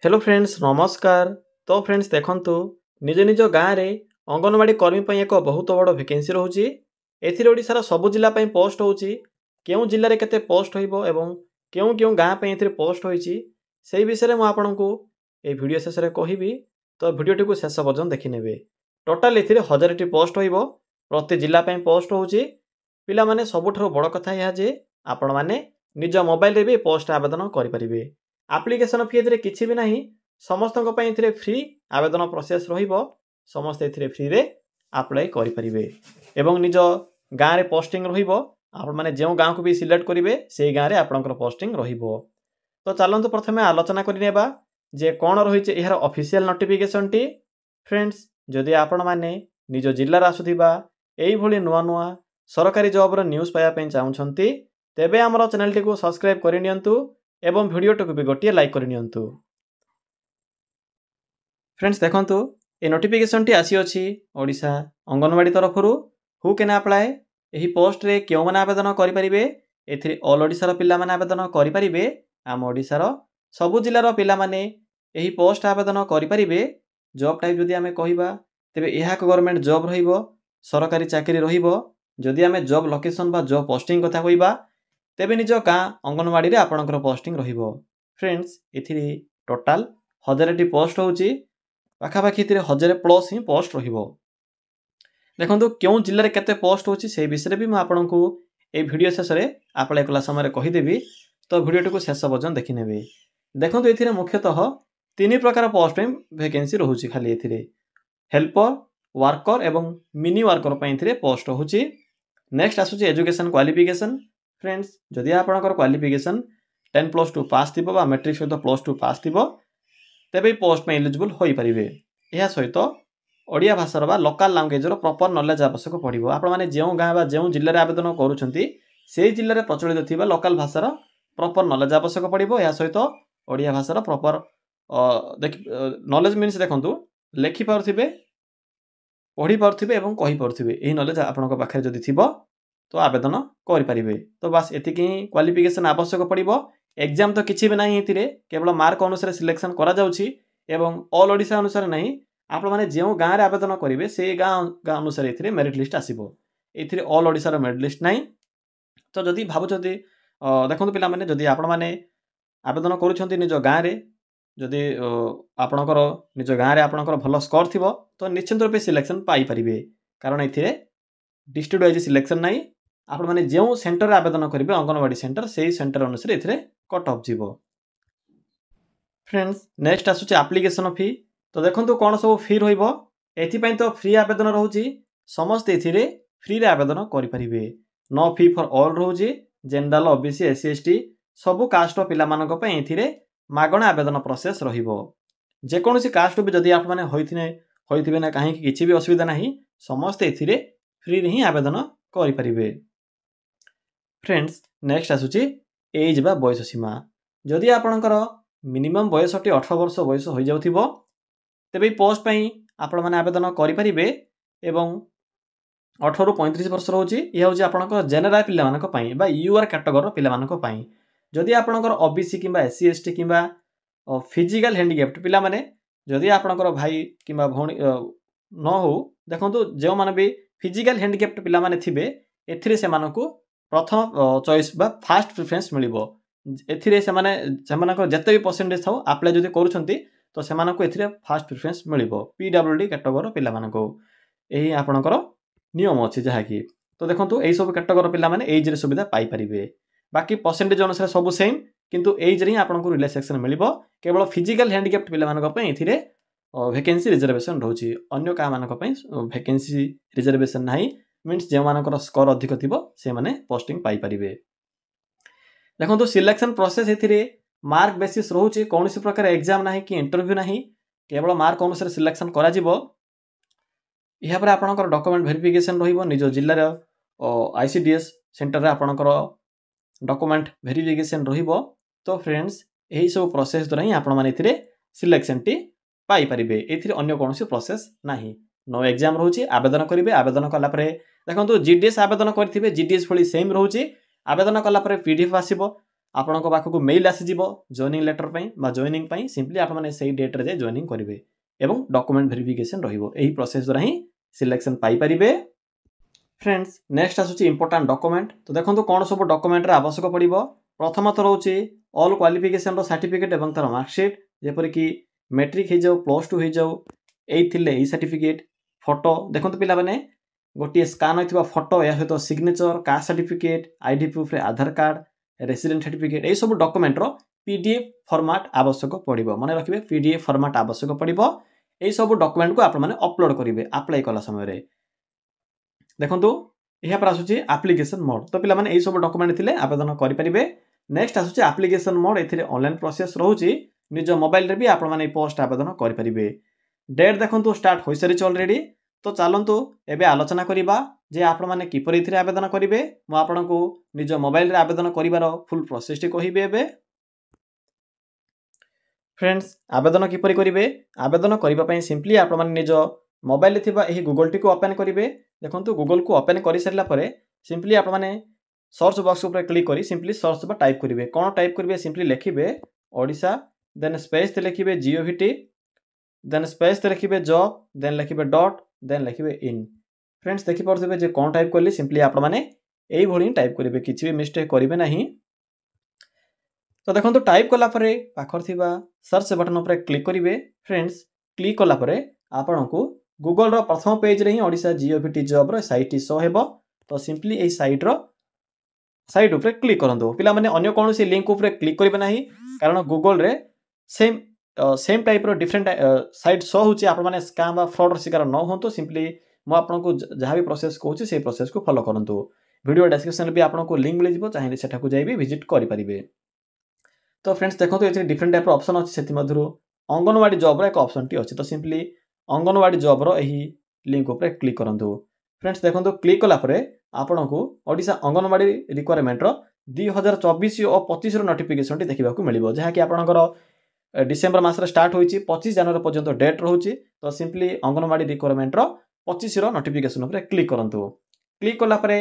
Hello friends नमस्कार। तो friends देखंतु निज निज गाँव में अंगनवाड़ी कर्मी पर एक बहुत बड़ वैकेंसी रोचे। एथिरे ओडिशार सबु जिला पई पोस्ट होची। केउ जिल्ला रे केते पोस्ट होइबो एवं केउ केउ गाँ पई एथिरे पोस्ट होईची सेही विषय में आपनको ए वीडियो शेष रे कहिबी। तो वीडियोटी को शेष पर्यंत देखि नेबे। टोटाल एथिरे 1000 टी पोस्ट होइबो। प्रति जिला पई पोस्ट होची। पिला माने सबुठारो बड़ कथा या जे आपण माने निज मोबाइल रे भी पोस्ट आवेदन करि परिबे। एप्लिकेशन फी एथिरे किछि भी नाही। समस्तक पई एथिरे फ्री आवेदन प्रोसेस रहिबो। समस्त एथिरे फ्री रे अप्लाई करि परिबे एवं निज गाँ रे पोस्टिंग रहिबो। आपण माने जेउ गाँ को भी सिलेक्ट करिवे सेही गाँ रे आपणकर पोस्टिंग रहिबो। तो चलंतु प्रथमे आलोचना करि नेबा जे कोन रहिचे एहार ऑफिशियल नोटिफिकेशन टी। फ्रेंड्स जदि आपण माने निज जिल्ला रा आसुथिबा एई भली नुवा नुवा सरकारी जॉब रो न्यूज़ पाया पई चाहुछंती तेबे हमर चैनल टी को सब्सक्राइब करि नियंतु एवं वीडियो टू भी गोटे लाइक कर नियंतु। फ्रेंड्स देखंतु ए नोटिफिकेशन टी आसी अछि ओडिशा अंगनवाड़ी तरफरु। हु कैन अप्लाई एही पोस्ट रे केउ माने आवेदन करि परिबे। एथिरे ऑल ओडिशा रो पिला माने आवेदन करि परिबे। आम ओडिशा रो सबु जिल्ला रो पिला माने एही पोस्ट आवेदन करि परिबे। जॉब टाइप जदि आमे कहिबा तेबे एहा गवर्नमेंट जॉब रहिबो, सरकारी चाकरी रहिबो। जदि आमे जॉब लोकेशन बा जॉब पोस्टिंग कथा कहिबा तेबे निज गाँ अंगनवाड़ी रे आपणकर पोस्टिंग रहिबो। फ्रेंड्स एथिरे टोटाल 1000 टी पोस्ट होची। पाखापाखि एथिरे 1000 प्लस ही पोस्ट रहिबो। देखंतु केउ जिल्ला रे केते पोस्ट होची से विषय रे भी मैं आपनको ए वीडियो शेष रे अप्लाई कला समय कहि देबी। तो वीडियो को शेष पर्यंत देखि नेबे। देखंतु एथिरे मुख्यतः तीन प्रकार पोस्ट में वैकेंसी रहूची। खाली एथिरे हेल्पर, वर्कर एवं मिनी वर्कर पई एथिरे पोस्ट होची। नेक्स्ट आसुची एजुकेशन क्वालिफिकेशन। फ्रेंड्स जदि आपणकर क्वालिफिकेशन 10+2 पास थिबो बा मैट्रिक सहित +2 पास थिबो तेबे पोस्ट में एलिजिबल होई परिबे। एहा सहित ओडिया भाषा बा लोकल लैंग्वेज रो प्रॉपर नॉलेज आवश्यक पड़िबो। आपण माने जेउ गाँ बा जेउ जिल्ला रे आवेदन करूछंती सेही जिल्ला रे प्रचलित थिबा लोकल भाषा रो प्रॉपर नॉलेज आवश्यक पड़िबो। एहा सहित ओडिया भाषा रो प्रॉपर नॉलेज मीन्स देखंतु लेखि पारथिबे, पढ़ी पारथिबे एवं कहि पारथिबे। एही नॉलेज आपणक पाखे जदि थिबो तो आवेदन करि परिबे। तो बस एतिकी क्वालिफिकेशन आवश्यक पड़िबो। एग्जाम तो किछि भी नाही एतिरे केवल मार्क अनुसार सिलेक्शन करा जाउछि एवं ऑल ओडिशा अनुसार नाही। आपण माने जेउ गाँ रे आवेदन करिवे से गाँ अनुसार एथिरे मेरिट लिस्ट आसीबो। एथिरे ऑल ओडिशा रो मेरिट लिस्ट नाही। तो जदि भाबुछथि देखंतु पिला माने जदि आपण माने आवेदन करूछंती निज गाँ रे जदि आपणकर निज गाँ रे आपणकर भलो स्कोर थिबो तो निश्चित रूपे सिलेक्शन पाई परिबे। कारण एथिरे डिस्ट्रिक्ट वाइज सिलेक्शन नाही। आपण माने जेउ सेंटर रे आवेदन करिवे अंगनवाड़ी सेंटर सेही सेंटर अनुसार एथिरे कट ऑफ जीवो। फ्रेंड्स नेक्स्ट आसुची एप्लिकेशन फी। तो देखंतु कोन सब फी रहिबो। एथि पई तो फ्री आवेदन रहउची। समस्त एथिरे फ्री रे आवेदन करि परिबे। नो फी फॉर ऑल रहउची। जनरल ओबीसी एससी एसटी सबु कास्ट पिला मानक पई एथिरे मागणा आवेदन प्रोसेस रहिबो। जे कोनोसी कास्ट भी जदि आपण माने होइथिबे ना काहे किछि भी असुविधा नाही। समस्त एथिरे फ्री रे ही आवेदन करि परिबे। फ्रेंड्स नेक्स्ट आसुची एज बा बयस सीमा। जदि आपणकर मिनिमम बयसटी 18 वर्ष बयस होई जाउथिबो तेबे पोस्ट पई आपण माने आवेदन करि परिबे एवं 18 रु 35 वर्ष रहउची। इ होउची आपणकर जनरल पिला मानक पई बा यूआर कैटेगरी पिला मानक पई। जदि आपणकर ओबीसी किबा एससी एसटी किबा फिजिकल हैंडिकैप्ड पिला माने जदि आपणकर भाई किबा भौणी न हो देखंतु जे माने भी फिजिकल हैंडिकैप्ड पिला माने थिबे एथिरे से मानकु प्रथम चॉइस बा फास्ट प्रेफरेंस मिलिबो। एथिरे से माने सेमानकर जते भी परसेंटेज थाउ अप्लाई जदि करूछंती तो सेमानकु एथिरे फास्ट प्रेफरेंस मिलिबो। पीडब्ल्यूडी कैटेगरी पिला मानकु एही आपणकर नियम अछि जहा कि। तो देखंतु एही सब कैटेगरी पिला माने एज रे सुविधा पाई परिबे। बाकी परसेंटेज अनुसार सब सेम किंतु एज रे आपनको रिलैक्सेशन मिलिबो। केवल फिजिकल हैंडिकैप्ड पिला मानक पई एथिरे वैकेंसी रिजर्वेशन रहउची। अन्य का मानक पई वैकेंसी रिजर्वेशन नाही। मीन्स जे मानकर स्कोर अधिक थिबो से माने पोस्टिंग पाई परिबे। देखंतु सिलेक्शन प्रोसेस एथिरे मार्क बेसिस रहउची। कोनोसी प्रकार एग्जाम नाही कि इंटरव्यू नाही। केवल मार्क अनुसार सिलेक्शन करा जिवो। इहा पर आपनकर डॉक्यूमेंट वेरिफिकेशन रहिबो। निज जिल्ला रे आईसीडीएस सेंटर रे आपनकर डॉक्यूमेंट वेरिफिकेशन रहिबो। तो फ्रेंड्स एही सब प्रोसेस द्वारा ही आपण माने एथिरे सिलेक्शन टी पाई परिबे। एथिरे अन्य कोनोसी प्रोसेस नाही। नो एग्जाम रहउची। आवेदन करिवे। आवेदन कला परे देखंतु जीडीएस आवेदन करथिबे जीडीएस फली सेम रहउची। आवेदन कला परे पीडीएफ आसीबो। आपण पाखक मेल आसीजिव जॉइनिंग लेटर बा जॉइनिंग सिंपली आपने से डेट रे जॉइनिंग करेंगे एवं डॉक्यूमेंट वेरिफिकेशन रहिबो एही प्रोसेस द्वारा ही सिलेक्शन पाई परिबे। फ्रेंड्स नेक्स्ट आसुची इंपोर्टेंट डॉक्यूमेंट। तो देखंतु कोन सब डॉक्यूमेंट रे आवश्यक पड़िबो। प्रथमत रहउची ऑल क्वालिफिकेशन रो सर्टिफिकेट एवं तार मार्कशीट जेपर कि मैट्रिक हो जाऊ प्लस 2 हो जाऊ एई सर्टिफिकेट फोटो देखंतु पिला माने गोटे स्कान होइथिबा फोटो या सहित signature caste certificate ID proof रे आधार कार्ड रेसिडेंट सर्टिफिकेट ए सब डॉक्यूमेंट रो पीडीएफ फॉर्मेट आवश्यक पड़िबो। मन रखिबे पीडीएफ फॉर्मेट आवश्यक पड़िबो। ए सब डॉक्यूमेंट को आपण माने अपलोड करिवे अप्लाई कला समय रे। देखंतु यहाँ पर आसुची एप्लिकेशन मोड। तो पिला माने ए सब डॉक्यूमेंट थिले आवेदन करि परिबे। नेक्स्ट आसुची एप्लिकेशन मोड एथिरे ऑनलाइन प्रोसेस रहउची निज मोबाइल रे भी आपण माने पोस्ट आवेदन करि परिबे। डेट देखंतु स्टार्ट होई सारिछ ऑलरेडी। तो चलंतु एबे आलोचना करिबा जे आपण माने किपरि इथिरे आवेदन करिवे। मु आपनकु निज मोबाइल रे आवेदन करिवार फुल प्रोसेस टी कहिबे। एबे फ्रेंड्स आवेदन किपरि करिवे आवेदन करिबा पई सिंपली आपण माने निज मोबाइल रे थिबा एही गूगल टी को ओपन करिवे। देखंतु गूगल को ओपन करि सरला परे सिंपली आपण माने सर्च बॉक्स ऊपर क्लिक करी सिंपली सर्च बा टाइप करिवे। कोन टाइप करिवे सिंपली लिखिबे ओडिसा देन स्पेस ते लिखिबे जीओवीटी देन स्पेस ते लिखिबे जॉब देन लिखिबे डॉट देन लिखिबे इन। फ्रेंड्स देखि परथिबे जे कोन टाइप करली सिंपली आपण माने एई भଳି टाइप करिवे किछि भी मिस्टेक करिवे नाही। तो देखंतु टाइप कला परे पाखर थिबा सर्च बटन ऊपर क्लिक करिवे। फ्रेंड्स क्लिक कला परे आपनकु गूगल रो प्रथम पेज रे ही ओडिसा जीओवीटी जॉब रो साइट शो हेबो। तो सिंपली एई साइट ऊपर क्लिक करंतु। पिला माने अन्य कोनोसी लिंक ऊपर क्लिक करिवे नाही कारण गूगल रे सेम टाइप रो डिफरेंट साइट शो होची। आपण माने स्कैम बा फ्रॉड रो शिकार न होंतु। सिंपली मु आपनको जहां भी प्रोसेस कहूची से प्रोसेस को फॉलो करंतु। वीडियो डिस्क्रिप्शन भी आपनको लिंक मिल जिवो चाहिए सेटा को जाई भी विजिट करि परिबे। तो फ्रेंड्स देखंतु एथे डिफरेंट टाइप रो ऑप्शन अछि सेति मधुरु अंगनवाड़ी जॉब रो एक ऑप्शन टी अछि। तो सिंपली अंगनवाड़ी जॉब रो एही लिंक ऊपर क्लिक करंतु। फ्रेंड्स देखंतु क्लिक कला परे आपनको ओडिसा अंगनवाड़ी रिक्वायरमेंट रो 2024 और 25 रो नोटिफिकेशन टी देखिबा को मिलिबो जहा कि आपनकर डिसेंबर मास रे स्टार्ट होईची 25 जनवरी पर्यंत डेट रहउची। तो सिंपली अंगनवाड़ी रिक्वायरमेंट रो 25 रो नोटिफिकेशन ऊपर क्लिक करंतु। क्लिक कला परे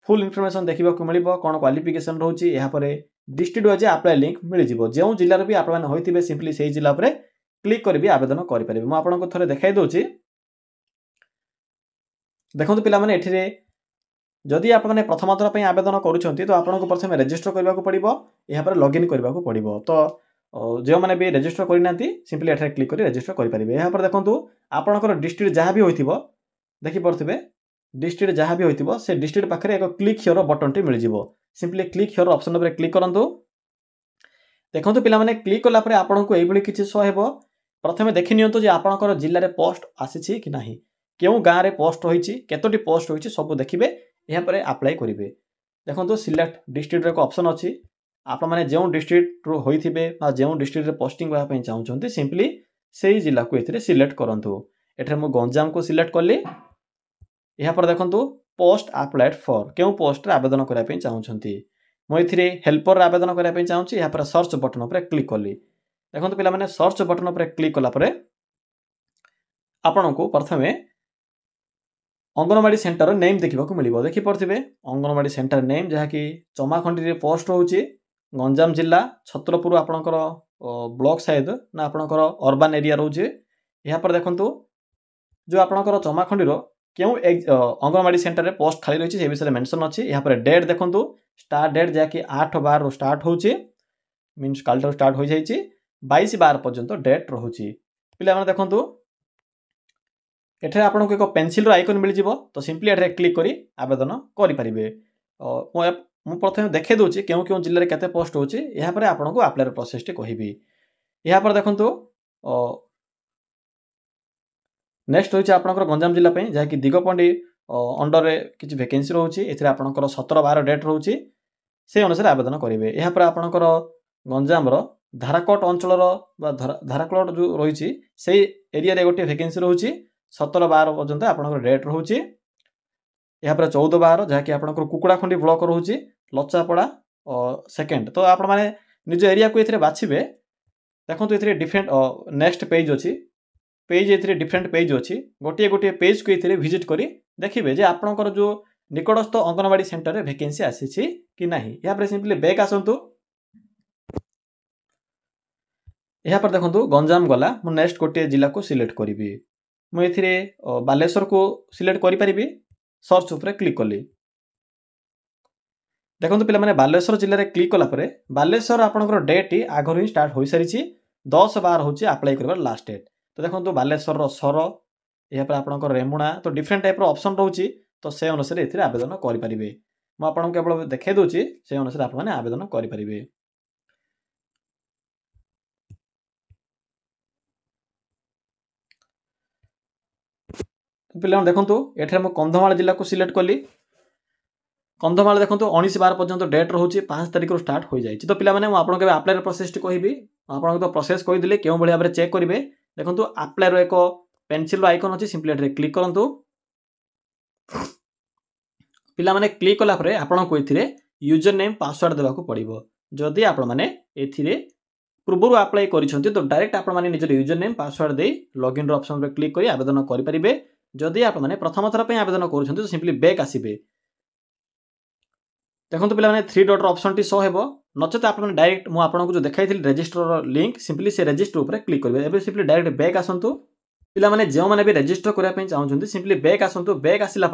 फुल इन्फॉर्मेशन देखिबा को मिलिबो कोन क्वालिफिकेशन रहउची। एहा परे डिस्ट्रिक्ट वाइज अप्लाई लिंक मिल जिवो जेउ जिल्ला रे भी आपण माने होइतिबे सिंपली सेही जिल्ला ऊपर क्लिक करि भी आवेदन करि परिबे। मु आपनको थरे देखाइ दोची। देखंतु पिला माने एठिरे जदि आपण माने प्रथम थर पई आवेदन करूछंती तो आपनको प्रथमे रजिस्टर करबा को पड़िबो। एहा पर लॉगिन करबा को पड़िबो। तो जो माने भी रजिस्टर करिनांती सिंपली एठरे क्लिक करि रजिस्टर करि परिबे। एहा पर देखंतु आपनकर डिस्ट्रिक्ट जहां भी होइथिबो देखि परथिबे डिस्ट्रिक्ट जहां भी होइथिबो से डिस्ट्रिक्ट पाखरे एक क्लिक हियर बटन टी मिल जिवो। सिंपली क्लिक हियर ऑप्शन ऊपर क्लिक करंतु। देखंतु पिला माने क्लिक कला परे आपनको एई भଳି किछि शो हेबो। प्रथमे देखि नियंतु जे आपनकर जिल्ला रे पोस्ट आसीछि कि नाही केउ गां रे पोस्ट होईछि केतोटी पोस्ट होईछि सब देखिबे। एहा परे अप्लाई करिवे। देखंतु सिलेक्ट डिस्ट्रिक्ट रे एक ऑप्शन अछि। आपण माने जेउ डिस्ट्रिक्ट रो होइथिबे बा जेउ डिस्ट्रिक्ट रे पोस्टिंग होया पई चाहउछंती सिंपली सेही जिल्ला को एथिरे सिलेक्ट करंतु। एठरे मु गंजाम को सिलेक्ट करली। एहा पर देखंतु पोस्ट अप्लाइड फॉर केउ पोस्ट रे आवेदन करया पई चाहउछंती मु एथिरे हेल्पर रे आवेदन करया पई चाहउछि। एहा पर सर्च बटन ऊपर क्लिक करली। देखंतु पिला माने सर्च बटन ऊपर क्लिक कला परे आपनको प्रथमे अंगनवाड़ी सेंटर नेम देखिबा को मिलिबो। देखि परथिबे अंगनवाड़ी सेंटर नेम जहा कि चमाखंडी रे पोस्ट होउची गंजाम जिल्ला छत्रपुर आपनकर ब्लॉक साइड ना आपनकर अर्बन एरिया रहउची। एहा पर देखंतु जो आपनकर चमाखंडी रो केउ अंगनवाड़ी सेंटर रे पोस्ट खाली रहिछि से विषय मेंशन अछि। एहा पर डेट देखंतु स्टार्ट डेट जहा कि 8/12 रो स्टार्ट होउची मींस काल रो स्टार्ट होई जाईची 22/12 पर्यंत डेट रहउची। पिला माने देखंतु एठरे आपनको एक पेंसिल रो आइकन मिल जिवो। तो सिंपली एठरे क्लिक करी आवेदन करि परिबे। मु प्रथमे देखे दोची केउ केउ जिल्ला रे केते पोस्ट होची। एहा पर आपनको अप्लाई रो प्रोसेस टी कहिबी। एहा पर देखंतु नेक्स्ट होची आपनकर गंजाम जिल्ला पई जहा कि दिगपंडी अंडर रे किछि वैकेंसी रहउची। एथिरे आपनकर 17/12 डेट रहउची से अनुसार आवेदन करिवे। एहा पर आपनकर गंजाम रो धाराकोट अंचल रो बा धाराकोट जो रहिछि सेही एरिया रे गोटे वैकेंसी रहउची 17/12 पर्यंत आपनकर डेट रहउची। एहा पर 14/12 जहा कि आपनकर कुकुडाखंडी ब्लॉक रहउची लचापड़ा सेकंड। तो आपण माने निज एरिया को एथिरे बाछिबे। देखंतु एथिरे डिफरेंट नेक्स्ट पेज अछि। पेज एथिरे डिफरेंट पेज अछि। गोटिए गोटिए पेज को एथिरे विजिट करी देखिबे जे आपनकर जो निकटस्थ अंगनवाड़ी सेंटर रे वैकेंसी आसीछि कि नाही। एहा पर सिंपली बैक आसंतु। यापर देखो गंजाम गला मु नेक्स्ट गोटे जिला को सिलेक्ट करी मुझे बालेश्वर को सिलेक्ट करी सर्च उपर क्लिक कली देखो पे बालेश्वर जिले में क्लिक कलापर बालेश्वर आपंकर डेट आगर ही स्टार्ट हो सारी 10/12 हूँ आप्लाय कर लास्ट डेट तो देखो बालेश्वर सर यापर आपंकर रेमुणा तो डिफरेंट टाइप ऑप्शन रोचे तो से अनुसार ये आवेदन करेंगे मुझे केवल देखा दूसरी से अनुसार आपने आवेदन करेंगे पे देखो ये कंधमाल जिला को सिलेक्ट कली कंधमाल देखो 19/12 पर्यंत डेट रोचे 5 तारिख स्टार्ट हो जाए तो पे आपको आप्लायर प्रोसेस कहि आपको तो प्रोसेस कहीदे क्यों भाई भाव में चेक करेंगे देखो आप्लायर एक पेनसिल आइकन अच्छी सिंपली क्लिक करूँ पिला माने क्लिक कलापर आपको ये यूजर नेम पासवर्ड देवाक पड़ो जदि आपने पूर्व आप्लाय करिसेंती तो डायरेक्ट आपने निजर यूजर नेम पासवर्ड दे लॉगिन ऑप्शन पर क्लिक कर आवेदन करेंगे जदि आपने प्रथम थर पर आवेदन करुँच तो सिंपली बैक आसबे देखो पे 3 डॉट ऑप्शन टी शो हेबो नचेत आपने डायरेक्ट मुझे जो देखाई रजिस्टर लिंक सिंपली से रजिस्टर उपर क्लिक करेंगे एबे सिंपली डायरेक्ट बैक आसतु पिला माने जो माने भी रजिस्टर करने चाहते सिंपली बैक आसतु बैक आसला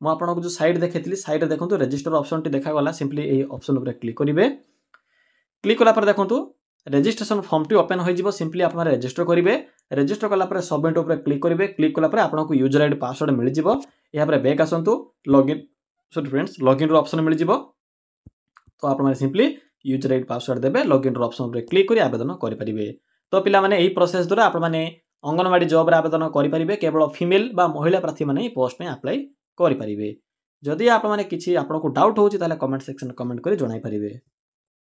मुझे जो साइड देखी साइड देखो रजिस्टर ऑप्शन टी देखागला सिंपली ये ऑप्शन उपर क्लिक करेंगे क्लिक कलापर देखो रजिस्ट्रेशन फॉर्म टी ओपन हो सिंपली आप रजिस्टर करेंगे रजिस्टर कलापर सबमिट उपर क्लिक करेंगे क्लिक कलापर आपको यूजर आईडी पासवर्ड मिल जाए यहाँ बैक आसतु login sorry friends login option मिल जाए तो आप सिंपली यूजर आईडी पासवर्ड देवे लॉगिन ऑप्शन उपर क्लिक कर आवेदन करेंगे तो पिला माने यही प्रोसेस द्वारा आपने अंगनवाड़ी जॉब रे आवेदन करेंगे केवल फीमेल बा महिला प्रार्थी मैंने पोस्ट में अप्लाई करेंगे जदि आपको किसी आपको डाउट हो कमेंट सेक्शन कमेंट कर जणाई पारिबे।